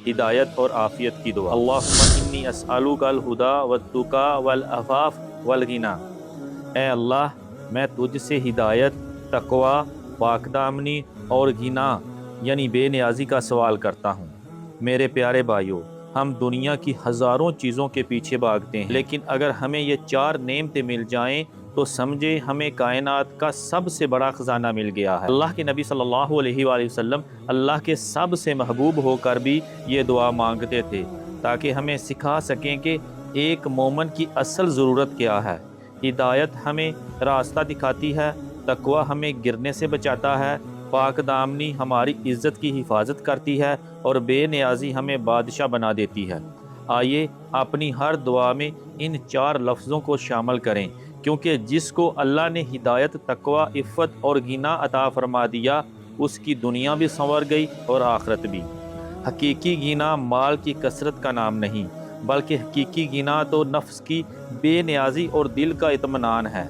ہدایت اور عافیت کی دعا۔ اللہم انی اسألک الہدی والتقی والعفاف والغنی۔ اے اللہ، میں تجھ سے ہدایت، تقوی، پاک دامنی اور غنا یعنی بے نیازی کا سوال کرتا ہوں۔ میرے پیارے بھائیوں، ہم دنیا کی ہزاروں چیزوں کے پیچھے بھاگتے ہیں، لیکن اگر ہمیں یہ 4 نعمتیں مل جائیں تو سمجھے ہمیں کائنات کا سب سے بڑا خزانہ مل گیا ہے۔ اللہ کے نبی صلی اللہ علیہ وآلہ وسلم اللہ کے سب سے محبوب ہو کر بھی یہ دعا مانگتے تھے تاکہ ہمیں سکھا سکیں کہ ایک مومن کی اصل ضرورت کیا ہے۔ ہدایت ہمیں راستہ دکھاتی ہے، تقوی ہمیں گرنے سے بچاتا ہے، پاک دامنی ہماری عزت کی حفاظت کرتی ہے، اور بے نیازی ہمیں بادشاہ بنا دیتی ہے۔ آئیے اپنی ہر دعا میں ان 4 لفظوں کو شامل کریں، کیونکہ جس کو اللہ نے ہدایت، تقوی، عفت اور غنا عطا فرما دیا، اس کی دنیا بھی سنور گئی اور آخرت بھی۔ حقیقی غنا مال کی کثرت کا نام نہیں، بلکہ حقیقی غنا تو نفس کی بے نیازی اور دل کا اطمینان ہے۔